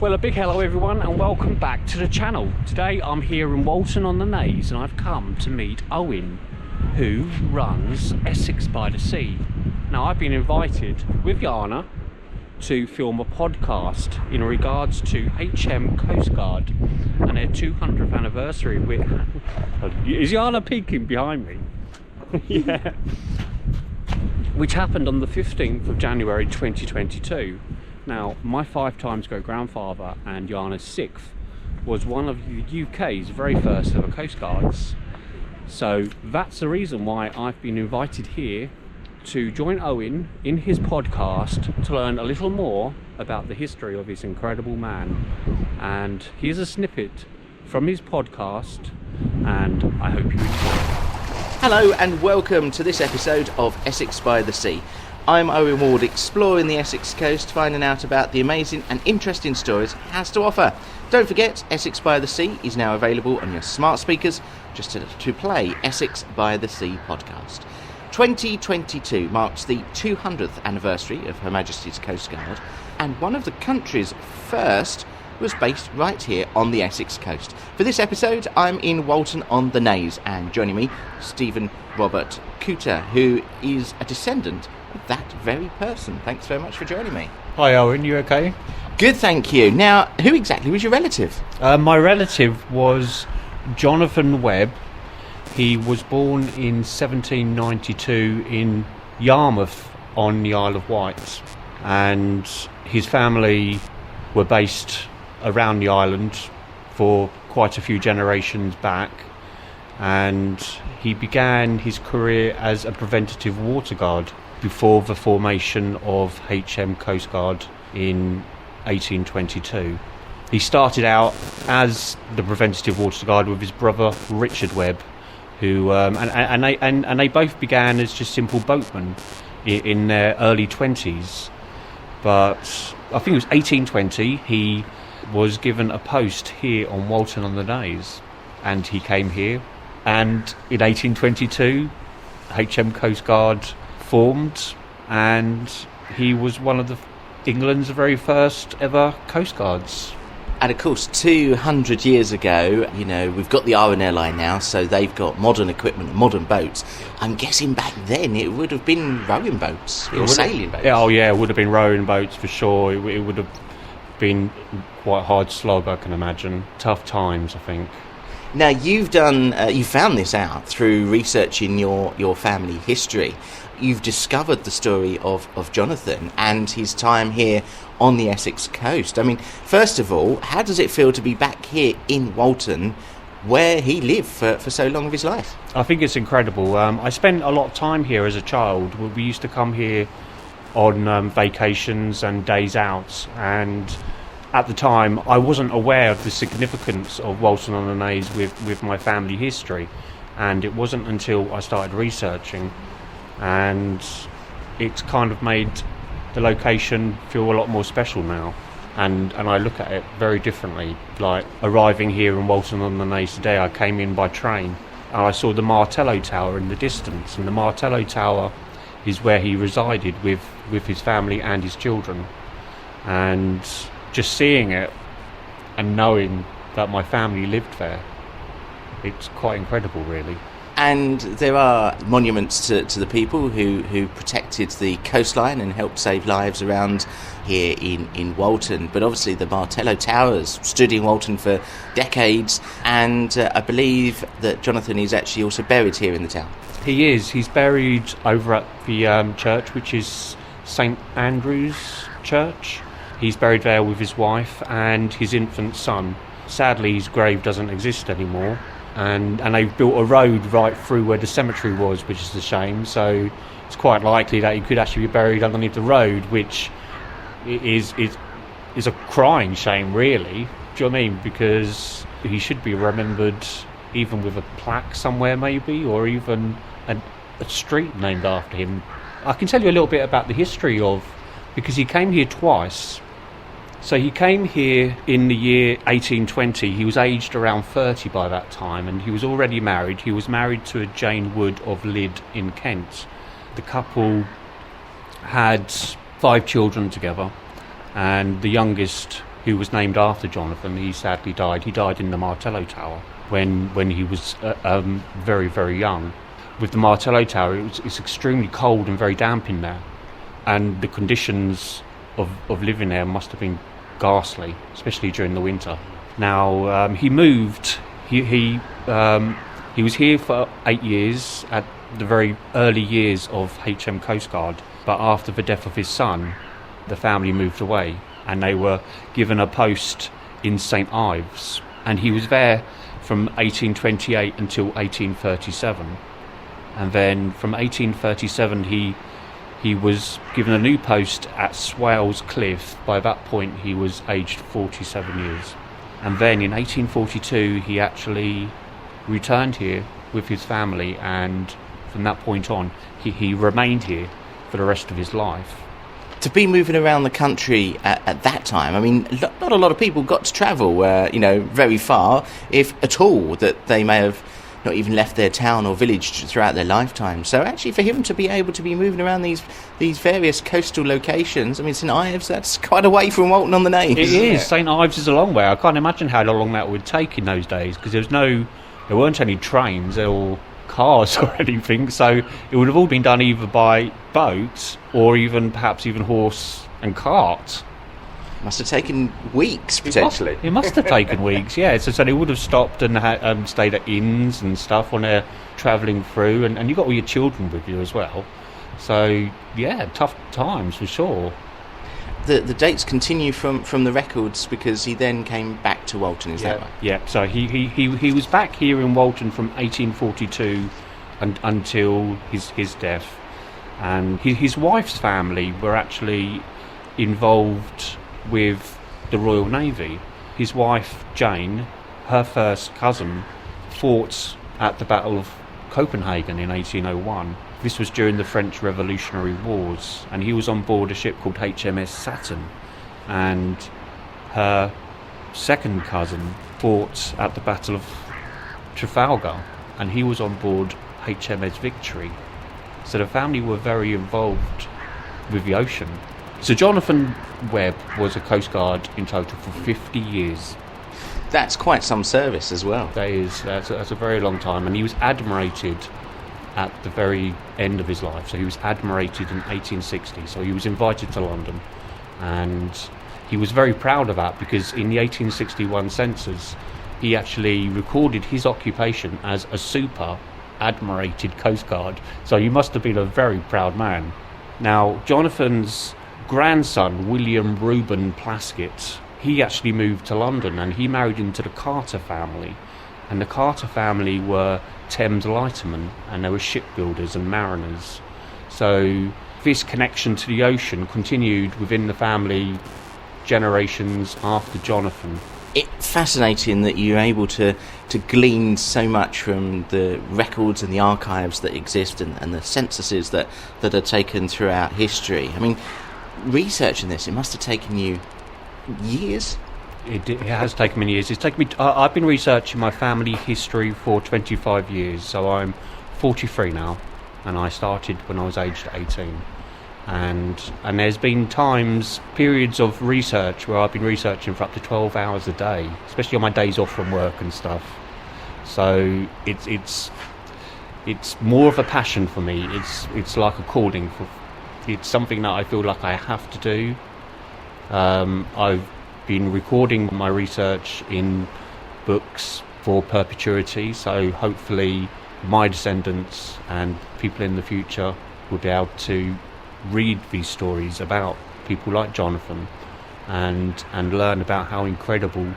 Well, a big hello everyone and welcome back to the channel. Today I'm here in Walton on the Naze and I've come to meet Owen, who runs Essex by the Sea. Now I've been invited with Yhana to film a podcast in regards to Coastguard and their 200th anniversary. Is Yhana peeking behind me? Yeah. Which happened on the 15th of January 2022. Now, my 5 times great-grandfather and Yhana's 6th was one of the UK's very first ever coastguards. So that's the reason why I've been invited here to join Owen in his podcast to learn a little more about the history of this incredible man. And here's a snippet from his podcast, and I hope you enjoy it. Hello and welcome to this episode of Essex by the Sea. I'm Owen Ward, exploring the Essex coast, finding out about the amazing and interesting stories it has to offer. Don't forget, Essex by the Sea is now available on your smart speakers, just to play Essex by the Sea podcast. 2022 marks the 200th anniversary of Her Majesty's Coastguard, and one of the country's first was based right here on the Essex coast. For this episode, I'm in Walton on the Naze, and joining me, Stephen Robert Cooter, who is a descendant of that very person. Thanks very much for joining me. Hi Owen, you okay? Good, thank you. Now, who exactly was your relative? My relative was Jonathan Webb. He was born in 1792 in Yarmouth on the Isle of Wight, and his family were based around the island for quite a few generations back, and he began his career as a preventative water guard before the formation of Coastguard in 1822. He started out as the preventative water guard with his brother Richard Webb, who and they both began as just simple boatmen in their early 20s. But I think it was 1820 he was given a post here on Walton on the Naze, and he came here, and in 1822 Coastguard formed, and he was one of England's very first ever coastguards. And of course, 200 years ago, you know, we've got the R&L line now, so they've got modern equipment and modern boats. I'm guessing back then it would have been rowing boats or sailing boats. Oh yeah, it would have been rowing boats for sure. It would have been quite hard slog, I can imagine. Tough times, I think. Now, you found this out through researching your family history. You've discovered the story of Jonathan and his time here on the Essex coast. I mean, first of all, how does it feel to be back here in Walton, where he lived for so long of his life? I think it's incredible. I spent a lot of time here as a child. We used to come here on vacations and days out, and at the time I wasn't aware of the significance of Walton on the Naze with my family history, and it wasn't until I started researching, and it's kind of made the location feel a lot more special now, and I look at it very differently. Like arriving here in Walton on the Naze today, I came in by train and I saw the Martello Tower in the distance, and the Martello Tower is where he resided with his family and his children, and just seeing it and knowing that my family lived there, it's quite incredible, really. And there are monuments to the people who protected the coastline and helped save lives around here in Walton. But obviously the Martello Towers stood in Walton for decades, and I believe that Jonathan is actually also buried here in the town. He is. He's buried over at the church, which is St Andrew's Church. He's buried there with his wife and his infant son. Sadly, his grave doesn't exist anymore. And they've built a road right through where the cemetery was, which is a shame. So it's quite likely that he could actually be buried underneath the road, which is a crying shame, really. Do you know what I mean? Because he should be remembered even with a plaque somewhere, maybe, or even a street named after him. I can tell you a little bit about the history because he came here twice. So he came here in the year 1820. He was aged around 30 by that time, and he was already married. He was married to a Jane Wood of Lydd in Kent. The couple had 5 children together, and the youngest who was named after Jonathan. He sadly died. He died in the Martello Tower when he was very, very young. With the Martello Tower, it's extremely cold and very damp in there, and the conditions of living there must have been ghastly, especially during the winter. Now he moved. He was here for 8 years at the very early years of HM Coastguard, but after the death of his son, the family moved away, and they were given a post in St Ives, and he was there from 1828 until 1837, and then from 1837 he was given a new post at Swales Cliff. By that point he was aged 47 years, and then in 1842 he actually returned here with his family, and from that point on he remained here for the rest of his life. To be moving around the country at that time, I mean, not a lot of people got to travel, very far, if at all, that they may have not even left their town or village throughout their lifetime. So actually, for him to be able to be moving around these various coastal locations, I mean, St Ives, that's quite away from Walton on the Naze. It is. St Ives is a long way. I can't imagine how long that would take in those days, because there weren't any trains or cars or anything, so it would have all been done either by boat or even perhaps even horse and cart. Must have taken weeks, potentially. It must have taken weeks, yeah. So they would have stopped and stayed at inns and stuff when they're travelling through, and you got all your children with you as well. So, yeah, tough times for sure. The dates continue from the records, because he then came back to Walton, is that right? Yeah, so he was back here in Walton from 1842 until his death. And his wife's family were actually involved with the Royal Navy. His wife, Jane, her first cousin, fought at the Battle of Copenhagen in 1801. This was during the French Revolutionary Wars, and he was on board a ship called HMS Saturn, and her second cousin fought at the Battle of Trafalgar, and he was on board HMS Victory. So the family were very involved with the ocean. So Jonathan Webb was a coastguard in total for 50 years. That's quite some service as well. That's a very long time, and he was admirated at the very end of his life. So he was admirated in 1860, so he was invited to London, and he was very proud of that, because in the 1861 census he actually recorded his occupation as a super admirated coastguard. So he must have been a very proud man. Now, Jonathan's grandson, William Reuben Plaskett, he actually moved to London, and he married into the Carter family, and the Carter family were Thames lightermen, and they were shipbuilders and mariners. So this connection to the ocean continued within the family generations after Jonathan. It's fascinating that you're able to glean so much from the records and the archives that exist, and the censuses that are taken throughout history. I mean, researching this, it must have taken you years. It has taken many years. It's taken me. I've been researching my family history for 25 years, so I'm 43 now, and I started when I was aged 18. And there's been periods of research where I've been researching for up to 12 hours a day, especially on my days off from work and stuff. So it's more of a passion for me. It's like a calling. It's something that I feel like I have to do. I've been recording my research in books for perpetuity, so hopefully my descendants and people in the future will be able to read these stories about people like Jonathan and learn about how incredible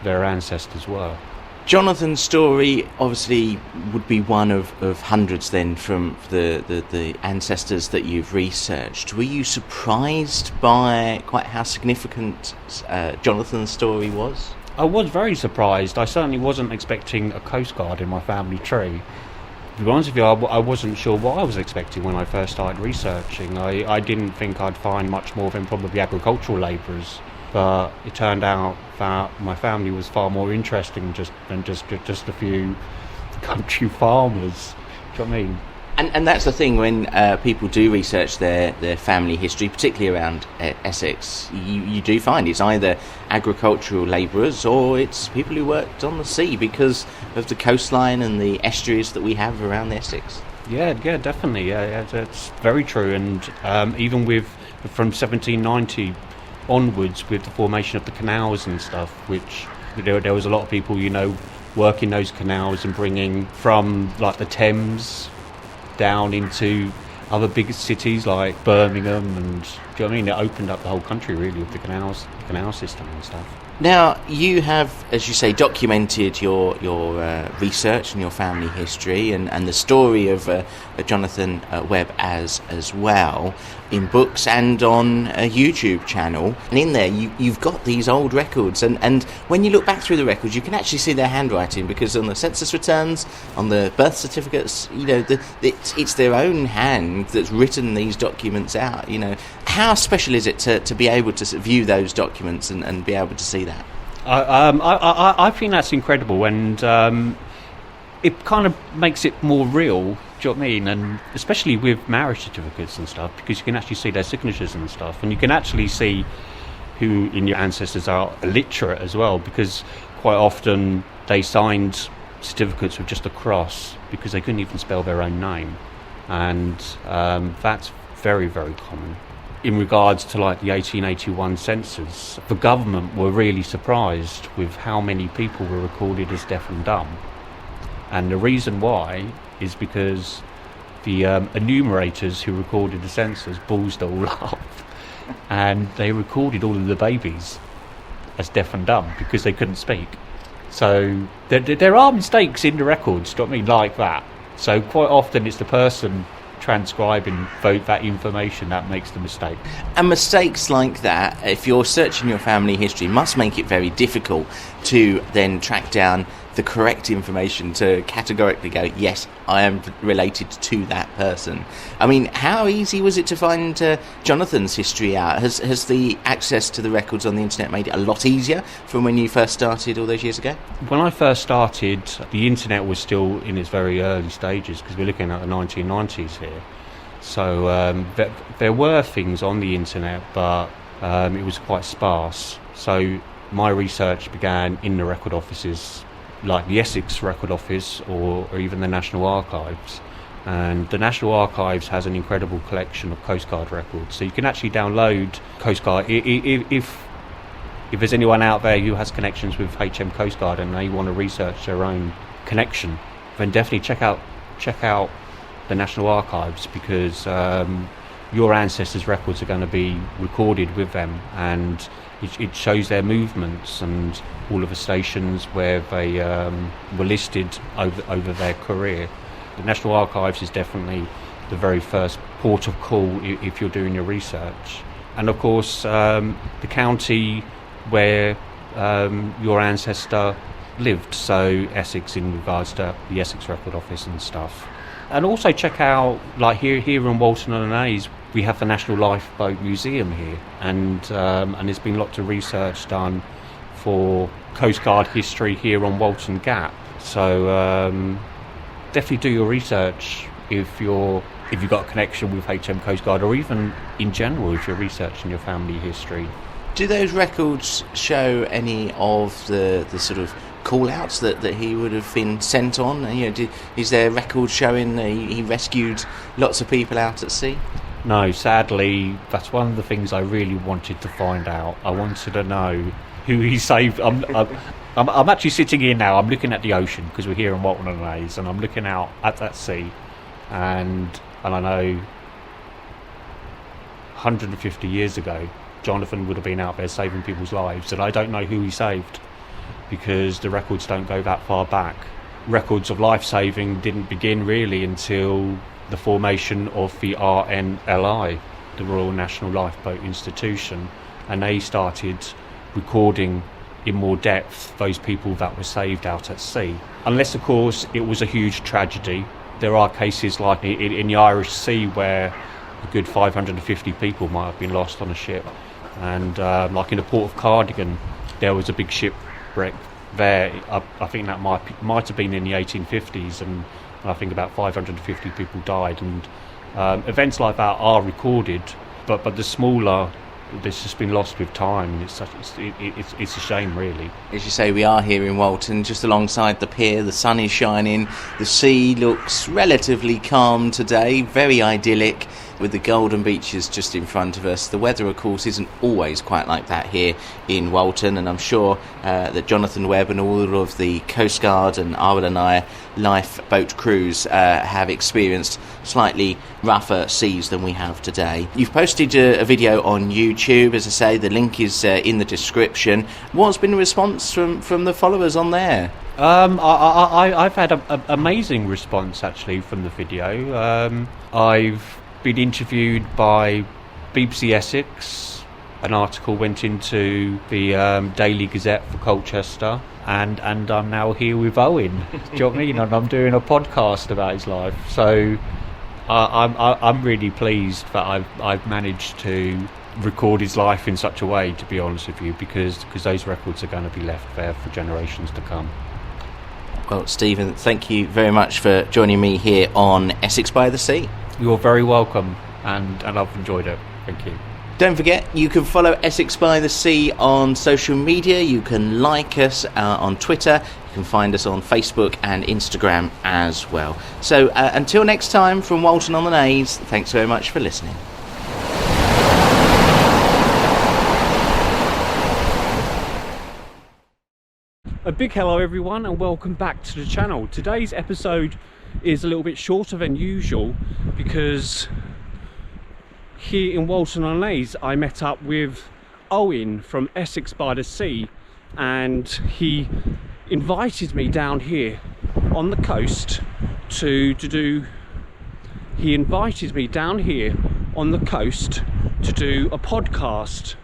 their ancestors were. Jonathan's story obviously would be one of hundreds then from the ancestors that you've researched. Were you surprised by quite how significant Jonathan's story was? I was very surprised. I certainly wasn't expecting a coastguard in my family tree. To be honest with you, I wasn't sure what I was expecting when I first started researching. I didn't think I'd find much more than probably agricultural labourers. But it turned out that my family was far more interesting than just a few country farmers. Do you know what I mean? And that's the thing, when people do research their family history, particularly around Essex, you do find it's either agricultural labourers or it's people who worked on the sea because of the coastline and the estuaries that we have around the Essex. Yeah, definitely. Yeah, that's very true. And even from 1790 onwards, with the formation of the canals and stuff, which there was a lot of people, working those canals and bringing from like the Thames down into other big cities like Birmingham, and do you know what I mean? It opened up the whole country really with the canal system and stuff. Now, you have, as you say, documented your research and your family history and the story of Jonathan Webb as well in books and on a YouTube channel. And in there, you've got these old records. And when you look back through the records, you can actually see their handwriting, because on the census returns, on the birth certificates, it's their own hand that's written these documents out. How special is it to be able to view those documents and be able to see that? I think that's incredible, and it kind of makes it more real. Do you know what I mean? And especially with marriage certificates and stuff, because you can actually see their signatures and stuff, and you can actually see who in your ancestors are illiterate as well, because quite often they signed certificates with just a cross because they couldn't even spell their own name, and that's very, very common. In regards to like the 1881 census, the government were really surprised with how many people were recorded as deaf and dumb. And the reason why is because the enumerators who recorded the census ballsed it all up, and they recorded all of the babies as deaf and dumb because they couldn't speak. So there are mistakes in the records, do you know what I mean, like that. So quite often it's the person transcribing that information that makes the mistake. And mistakes like that, if you're searching your family history, must make it very difficult to then track down the correct information to categorically go, yes, I am related to that person. I mean, how easy was it to find Jonathan's history out? Has the access to the records on the internet made it a lot easier from when you first started all those years ago? When I first started, the internet was still in its very early stages, because we're looking at the 1990s here. So there were things on the internet, but it was quite sparse. So my research began in the record offices, like the Essex Record Office or even the National Archives. And the National Archives has an incredible collection of Coastguard records. So you can actually download Coastguard. If there's anyone out there who has connections with HM Coastguard and they want to research their own connection, then definitely check out the National Archives, because your ancestors' records are going to be recorded with them, and it shows their movements and all of the stations where they were listed over their career. The National Archives is definitely the very first port of call if you're doing your research. And of course, the county where your ancestor lived, so Essex in regards to the Essex Record Office and stuff. And also check out, like here in Walton on Naze, we have the National Lifeboat Museum here, and there's been lots of research done for Coastguard history here on Walton Gap. So definitely do your research if you've got a connection with HM Coastguard, or even in general if you're researching your family history. Do those records show any of the sort of call-outs that he would have been sent on? Is there records showing he rescued lots of people out at sea? No, sadly, that's one of the things I really wanted to find out. I wanted to know who he saved. I'm actually sitting here now. I'm looking at the ocean, because we're here in Walton on Naze, and I'm looking out at that sea, and I know 150 years ago, Jonathan would have been out there saving people's lives, and I don't know who he saved, because the records don't go that far back. Records of life-saving didn't begin really until the formation of the RNLI, the Royal National Lifeboat Institution, and they started recording in more depth those people that were saved out at sea. Unless, of course, it was a huge tragedy. There are cases like in the Irish Sea where a good 550 people might have been lost on a ship, and like in the port of Cardigan, there was a big shipwreck there. I think that might have been in the 1850s, and and I think about 550 people died. And events like that are recorded, but the smaller, this has been lost with time, and it's a shame, really. As you say, we are here in Walton, just alongside the pier. The sun is shining, the sea looks relatively calm today, very idyllic, with the golden beaches just in front of us. The weather, of course, isn't always quite like that here in Walton, and I'm sure that Jonathan Webb and all of the Coastguard and Admiral and I lifeboat crews have experienced slightly rougher seas than we have today. You've posted a video on YouTube, as I say, the link is in the description. What's been the response from the followers on there? I've had an amazing response, actually, from the video. I've been interviewed by BBC Essex. An article went into the Daily Gazette for Colchester, and I'm now here with Owen. Do you know what I mean? And I'm doing a podcast about his life. So I'm really pleased that I've managed to record his life in such a way, to be honest with you, because those records are going to be left there for generations to come. Well, Stephen, thank you very much for joining me here on Essex by the Sea. You're very welcome, and I've enjoyed it. Thank you. Don't forget, you can follow Essex by the Sea on social media. You can like us on Twitter. You can find us on Facebook and Instagram as well. So until next time, from Walton on the Naze, thanks very much for listening. A big hello everyone, and welcome back to the channel. Today's episode is a little bit shorter than usual because here in Walton on the Naze I met up with Owen from Essex by the Sea, and he invited me down here on the coast to do a podcast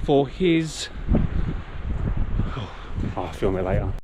for his... I'll film it later.